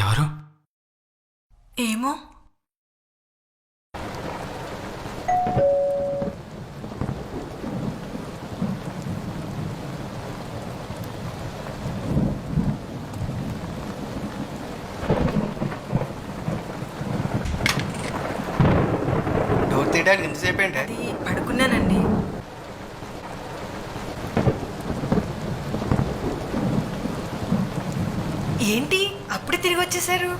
ఎవరు? ఏమో. డోర్ తీయడానికి ఎంతసేపు ఏంటి? అది పడుకున్నానండి. ఏంటి అప్పుడే తిరిగి వచ్చేసారు?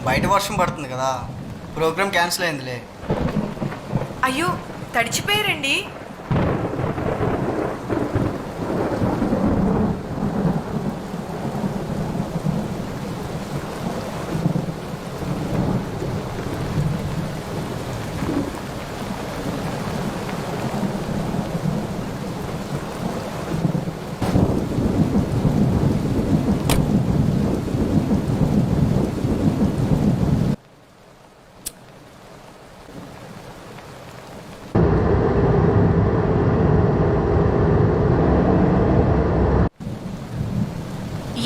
బయట వర్షం పడుతుంది కదా, ప్రోగ్రామ్ క్యాన్సిల్ అయిందిలే. అయ్యో, తడిచిపోయారండి.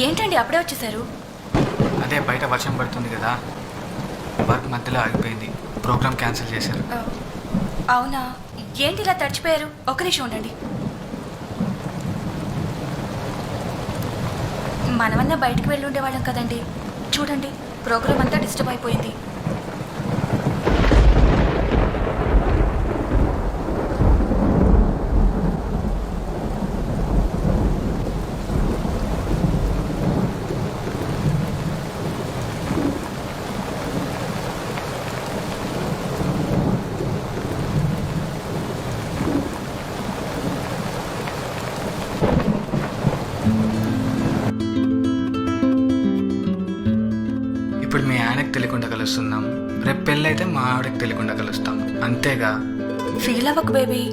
ఏంటండి అప్పుడే వచ్చేసారు? అదే బయట వర్షం పడుతుంది కదా, వర్క్ మధ్యలో ఆగిపోయింది, ప్రోగ్రామ్ క్యాన్సిల్ చేశారు. అవునా? ఏంటి ఇలా తడిచిపోయారు? ఒక్క నిమిషం ఉండండి. మనమన్నా బయటికి వెళ్ళి ఉండేవాళ్ళం కదండి. చూడండి, ప్రోగ్రామ్ అంతా డిస్టర్బ్ అయిపోయింది. ఇప్పుడు మీ ఆయనకు తెలియకుండా కలుస్తున్నాం, రేపు పెళ్ళైతే మా ఆవిడకి తెలియకుండా కలుస్తాం, అంతేగా. ఫీల్ అవ్వకు బేబీ,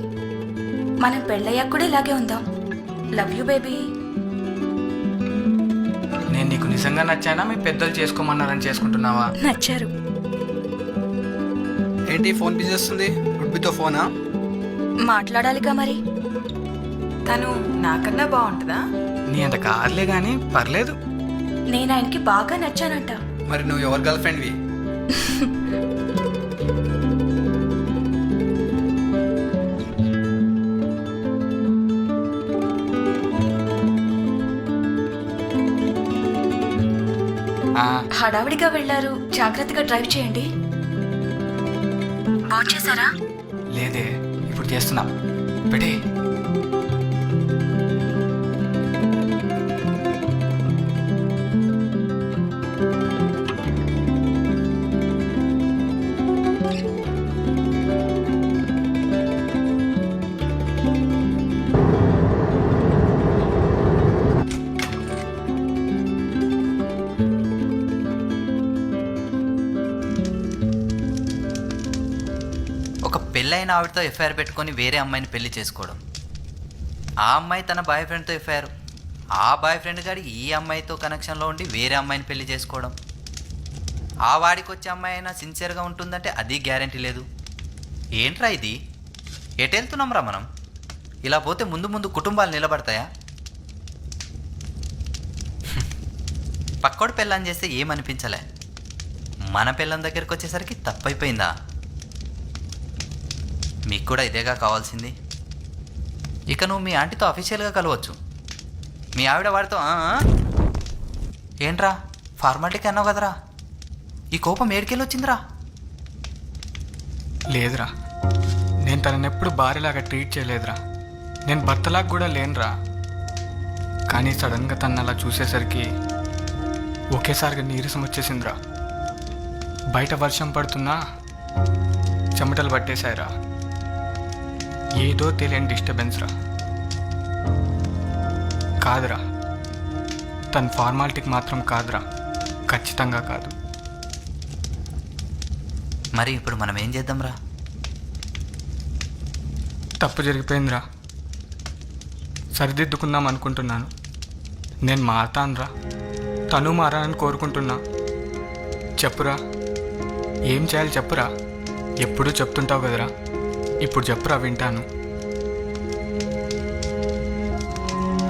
మనం పెళ్ళయ్యాక కూడా ఇలాగే ఉందాం. Love you baby. నేను నీకు నిజంగా నచ్చానా, మీ పెద్దలు చేసుకోమన్నారని చేసుకుంటున్నావా? నచ్చారు. ఏంటి ఫోన్ బిజీ వస్తుంది? ఉడ్బితో ఫోనా? మాట్లాడాలిగా మరి. తను నాకన్నా బాగుంటుందా? నీ అంత కాదులే కానీ పర్లేదు. నేను ఆయనకి బాగా నచ్చానంట. మరి నువ్వు ఎవరి గర్ల్ ఫ్రెండ్వి? హడావిడిగా వెళ్ళారు, జాగ్రత్తగా డ్రైవ్ చేయండి. చేశారా? లేదే, ఇప్పుడు చేస్తున్నాం. పెడే. పెళ్ళైన ఆవిడతో ఎఫ్ఐఆర్ పెట్టుకొని వేరే అమ్మాయిని పెళ్లి చేసుకోవడం, ఆ అమ్మాయి తన బాయ్ ఫ్రెండ్తో ఎఫ్ఐఆర్, ఆ బాయ్ ఫ్రెండ్ గారికి ఈ అమ్మాయితో కనెక్షన్లో ఉండి వేరే అమ్మాయిని పెళ్లి చేసుకోవడం, ఆ వాడికి వచ్చే అమ్మాయి అయినా సిన్సియర్గా ఉంటుందంటే అది గ్యారంటీ లేదు. ఏంట్రా ఇది? ఎటు వెళ్తున్నాంరా మనం? ఇలా పోతే ముందు ముందు కుటుంబాలు నిలబడతాయా? పక్కోడు పెళ్ళని చేస్తే ఏమనిపించలే, మన పెళ్ళం దగ్గరికి వచ్చేసరికి తప్పైపోయిందా? మీకు కూడా ఇదేగా కావాల్సింది. ఇక నువ్వు మీ ఆంటీతో అఫీషియల్గా కలవచ్చు. మీ ఆవిడ వాడితో ఏంట్రా ఫార్మాలిటీకి అన్నావు కదరా, ఈ కోపం ఏడికెళ్ళి వచ్చిందిరా? లేదురా, నేను తనని ఎప్పుడు భార్యలాగా ట్రీట్ చేయలేదురా, నేను భర్తలాగా కూడా లేనురా. కానీ సడన్గా తను అలా చూసేసరికి ఒకేసారిగా నీరసం వచ్చేసిందిరా. బయట వర్షం పడుతున్నా చెమటలు పట్టేశాయిరా. ఏదో తెలియని డిస్టర్బెన్స్ రా. కాదురా, తన ఫార్మాలిటీకి మాత్రం కాదురా, ఖచ్చితంగా కాదు. మరి ఇప్పుడు మనం ఏం చేద్దాంరా? తప్పు జరిగిపోయిందిరా, సరిదిద్దుకుందాం అనుకుంటున్నాను. నేను మారతానురా, తను మారాలని కోరుకుంటున్నా. చెప్పురా, ఏం చేయాలి చెప్పురా. ఎప్పుడూ చెప్తుంటావు కదరా, ఇప్పుడు చెప్పురా, వింటాను.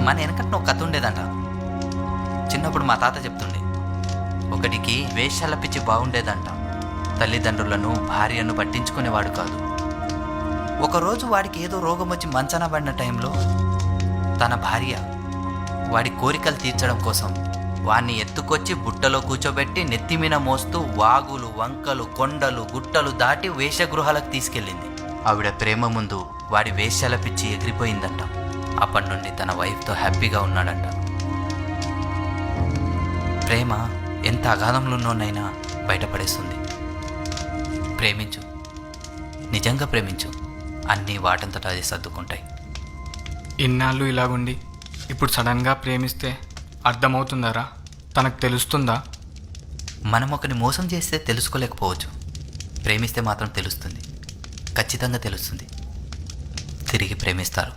మన వెనకట్న ఒక కథ ఉండేదంట. చిన్నప్పుడు మా తాత చెప్తుండే, ఒకడికి వేషాల పిచ్చి బాగుండేదంట. తల్లిదండ్రులను భార్యను పట్టించుకునేవాడు కాదు. ఒకరోజు వాడికి ఏదో రోగం వచ్చి మంచాన పడిన టైంలో తన భార్య వాడి కోరికలు తీర్చడం కోసం వాణ్ణి ఎత్తుకొచ్చి బుట్టలో కూర్చోబెట్టి నెత్తిమీన మోస్తూ వాగులు, వంకలు, కొండలు, గుట్టలు దాటి వేషగృహాలకు తీసుకెళ్ళింది. ఆవిడ ప్రేమ ముందు వాడి వేషాల పిచ్చి ఎగిరిపోయిందంట. అప్పటి నుండి తన వైఫ్తో హ్యాపీగా ఉన్నాడంట. ప్రేమ ఎంత అగాధంలోనైనా బయటపడేస్తుంది. ప్రేమించు, నిజంగా ప్రేమించు, అన్నీ వాటంతట అది సర్దుకుంటాయి. ఇన్నాళ్ళు ఇలాగుండి ఇప్పుడు సడన్గా ప్రేమిస్తే అర్థమవుతుందారా? తనకు తెలుస్తుందా? మనం ఒకరిని మోసం చేస్తే తెలుసుకోలేకపోవచ్చు. ప్రేమిస్తే మాత్రం తెలుస్తుంది, ఖచ్చితంగా తెలుస్తుంది. తిరిగి ప్రేమిస్తారు.